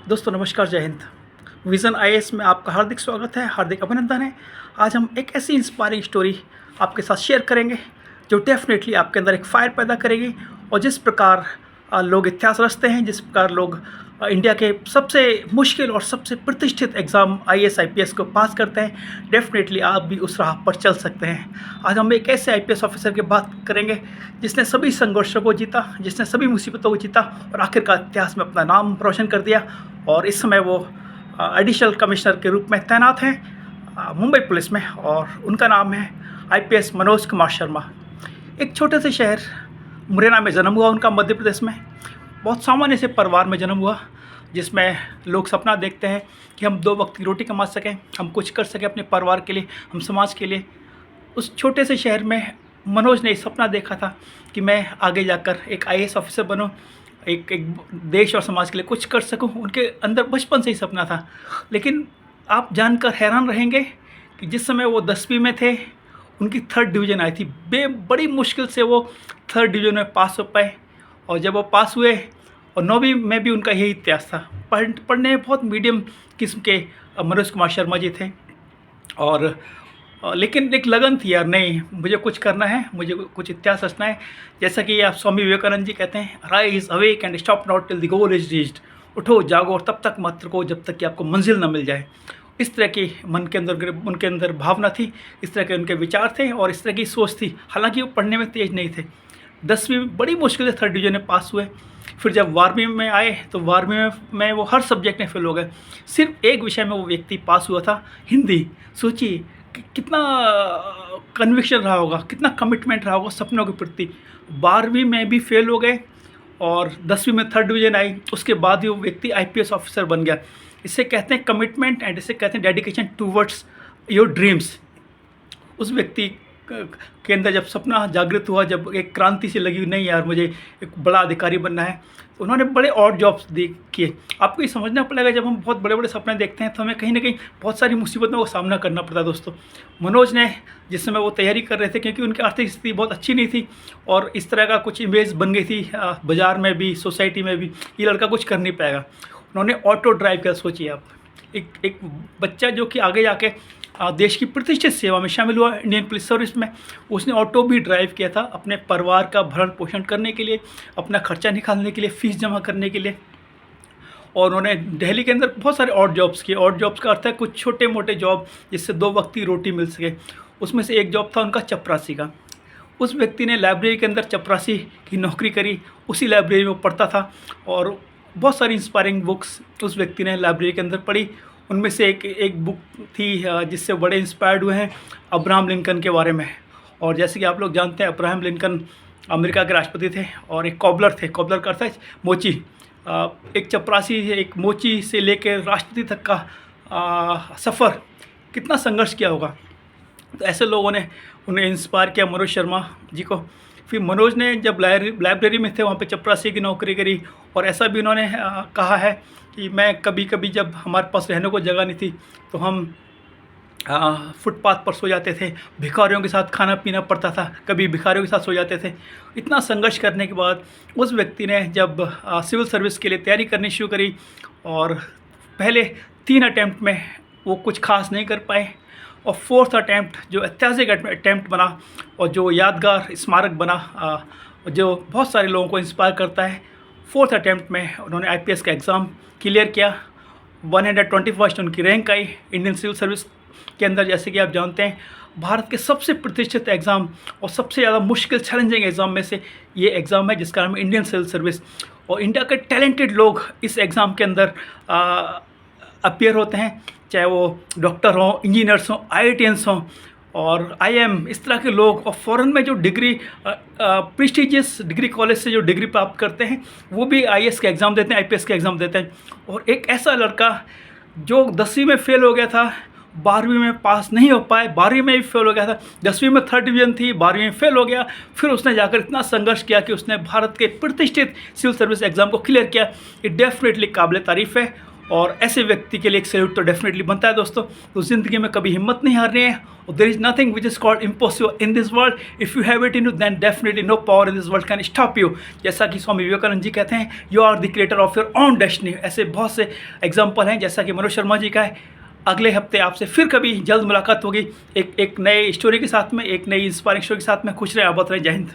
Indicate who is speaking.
Speaker 1: दोस्तों नमस्कार, जय हिंद। विज़न आईएएस में आपका हार्दिक स्वागत है, हार्दिक अभिनंदन है। आज हम एक ऐसी इंस्पायरिंग स्टोरी आपके साथ शेयर करेंगे जो डेफिनेटली आपके अंदर एक फायर पैदा करेगी। और जिस प्रकार लोग इतिहास रचते हैं, जिस प्रकार लोग इंडिया के सबसे मुश्किल और सबसे प्रतिष्ठित एग्ज़ाम आईएएस आईपीएस को पास करते हैं, डेफिनेटली आप भी उस राह पर चल सकते हैं। आज हम एक ऐसे आईपीएस ऑफिसर की बात करेंगे जिसने सभी संघर्षों को जीता, जिसने सभी मुसीबतों को जीता और आखिरकार इतिहास में अपना नाम रोशन कर दिया। और इस समय वो एडिशनल कमिश्नर के रूप में तैनात हैं मुंबई पुलिस में, और उनका नाम है आईपीएस मनोज कुमार शर्मा। एक छोटे से शहर मुरैना में जन्म हुआ उनका, मध्य प्रदेश में। बहुत सामान्य से परिवार में जन्म हुआ जिसमें लोग सपना देखते हैं कि हम 2 वक्त की रोटी कमा सकें, हम कुछ कर सकें अपने परिवार के लिए, हम समाज के लिए। उस छोटे से शहर में मनोज ने सपना देखा था कि मैं आगे जाकर एक आईएएस ऑफिसर बनूं, एक देश और समाज के लिए कुछ कर सकूं। उनके अंदर बचपन से ही सपना था। लेकिन आप जानकर हैरान रहेंगे कि जिस समय वो 10वीं में थे, उनकी 3rd डिवीज़न आई थी। बड़ी मुश्किल से वो 3rd डिवीज़न में पास हो पाए। और जब वो पास हुए, और 9वीं में भी उनका यही इतिहास था। पढ़ने में बहुत मीडियम किस्म के मनोज कुमार शर्मा जी थे। और लेकिन एक लगन थी, यार नहीं, मुझे कुछ करना है, मुझे कुछ इतिहास रचना है। जैसा कि आप स्वामी विवेकानंद जी कहते हैं, rise awake and stop not till the goal is reached. उठो जागो और तब तक मत रुको जब तक कि आपको मंजिल न मिल जाए। इस तरह की मन के अंदर उनके अंदर भावना थी, इस तरह के उनके विचार थे और इस तरह की सोच थी। हालांकि वो पढ़ने में तेज नहीं थे। 10वीं में बड़ी मुश्किल से 3rd डिवीज़न में पास हुए। फिर जब 12वीं में आए तो 12वीं में वो हर सब्जेक्ट में फेल हो गए। सिर्फ एक विषय में वो व्यक्ति पास हुआ था, हिंदी। सोचिए कितना कन्विक्शन रहा होगा, कितना कमिटमेंट रहा होगा सपनों के प्रति। 12वीं में भी फेल हो गए और 10वीं में 3rd डिवीज़न आई। उसके बाद ही वो व्यक्ति आईपीएस ऑफिसर बन गया। इसे कहते हैं कमिटमेंट एंड इसे कहते हैं डेडिकेशन टूवर्ड्स योर ड्रीम्स। उस व्यक्ति के अंदर जब सपना जागृत हुआ, जब एक क्रांति सी लगी, नहीं यार मुझे एक बड़ा अधिकारी बनना है, तो उन्होंने बड़े और जॉब्स किए। आपको ये समझना पड़ेगा, जब हम बहुत बड़े बड़े सपने देखते हैं तो हमें कहीं ना कहीं बहुत सारी मुसीबतों का सामना करना पड़ता है। दोस्तों, मनोज ने जिस समय वो तैयारी कर रहे थे, क्योंकि उनकी आर्थिक स्थिति बहुत अच्छी नहीं थी और इस तरह का कुछ इमेज बन गई थी बाज़ार में भी, सोसाइटी में भी, ये लड़का कुछ कर नहीं पाएगा। उन्होंने ऑटो ड्राइव किया। सोचिए आप, एक बच्चा जो कि आगे जाके देश की प्रतिष्ठित सेवा में शामिल हुआ, इंडियन पुलिस सर्विस में, उसने ऑटो भी ड्राइव किया था अपने परिवार का भरण पोषण करने के लिए, अपना खर्चा निकालने के लिए, फीस जमा करने के लिए। और उन्होंने दिल्ली के अंदर बहुत सारे ऑड जॉब्स किए। ऑड जॉब्स का अर्थ है कुछ छोटे मोटे जॉब जिससे 2 वक्त की रोटी मिल सके। उसमें से एक जॉब था उनका चपरासी का। उस व्यक्ति ने लाइब्रेरी के अंदर चपरासी की नौकरी करी, उसी लाइब्रेरी में पढ़ता था और बहुत सारी इंस्पायरिंग बुक्स उस व्यक्ति ने लाइब्रेरी के अंदर पढ़ी। उनमें से एक बुक थी जिससे बड़े इंस्पायर्ड हुए हैं, अब्राहम लिंकन के बारे में। और जैसे कि आप लोग जानते हैं, अब्राहम लिंकन अमेरिका के राष्ट्रपति थे और एक कॉबलर थे। कॉबलर का अर्थ है मोची। एक चपरासी, एक मोची से लेकर राष्ट्रपति तक का सफ़र, कितना संघर्ष किया होगा। तो ऐसे लोगों ने उन्हें इंस्पायर किया, मनोज शर्मा जी को। फिर मनोज ने जब लाइब्रेरी में थे वहाँ पे चपरासी की नौकरी करी। और ऐसा भी उन्होंने कहा है कि मैं कभी कभी, जब हमारे पास रहने को जगह नहीं थी, तो हम फुटपाथ पर सो जाते थे, भिखारियों के साथ खाना पीना पड़ता था, कभी भिखारियों के साथ सो जाते थे। इतना संघर्ष करने के बाद उस व्यक्ति ने जब सिविल सर्विस के लिए तैयारी करनी शुरू करी, और पहले 3 अटैम्प्ट में वो कुछ खास नहीं कर पाए, और 4th अटैम्प्ट जो ऐतिहासिक अटैम्प्ट बना और जो यादगार स्मारक बना, जो बहुत सारे लोगों को इंस्पायर करता है, 4th अटैम्प्ट में उन्होंने आईपीएस का एग्ज़ाम क्लियर किया। 121st उनकी रैंक आई इंडियन सिविल सर्विस के अंदर। जैसे कि आप जानते हैं, भारत के सबसे प्रतिष्ठित एग्ज़ाम और सबसे ज़्यादा मुश्किल चैलेंजिंग एग्ज़ाम में से ये एग्ज़ाम है, जिसका नाम है इंडियन सिविल सर्विस। और इंडिया के टैलेंटेड लोग इस एग्ज़ाम के अंदर अपीयर होते हैं, चाहे वो डॉक्टर हों, इंजीनियर्स हों, आईआईटीएंस हों और आईएम, इस तरह के लोग। और फॉरेन में जो डिग्री, प्रेस्टिजियस डिग्री कॉलेज से जो डिग्री प्राप्त करते हैं, वो भी आईएएस का एग्ज़ाम देते हैं, आईपीएस का एग्ज़ाम देते हैं। और एक ऐसा लड़का जो 10वीं में फेल हो गया था, 12वीं में पास नहीं हो पाए, 12वीं में भी फेल हो गया था, 10वीं में 3rd डिवीज़न थी, 12वीं में फेल हो गया। फिर उसने जाकर इतना संघर्ष किया कि उसने भारत के प्रतिष्ठित सिविल सर्विस एग्ज़ाम को क्लियर किया। ये डेफिनेटली काबिल तारीफ़ है। और ऐसे व्यक्ति के लिए एक सैल्यूट तो डेफिनेटली बनता है दोस्तों। तो ज़िंदगी में कभी हिम्मत नहीं हारनी है, और there is nothing which is called impossible in this world. If you have it in you then definitely no power in this world can stop you. जैसा कि स्वामी विवेकानंद जी कहते हैं, you are the creator of your own destiny. ऐसे बहुत से example हैं, जैसा कि मनोज शर्मा जी का है। अगले हफ्ते आपसे फिर कभी जल्द मुलाकात होगी एक नए स्टोरी के साथ में, एक नई इंस्पायरिंग स्टोरी के साथ में। खुश रहें, आबाद रहें, जय हिंद।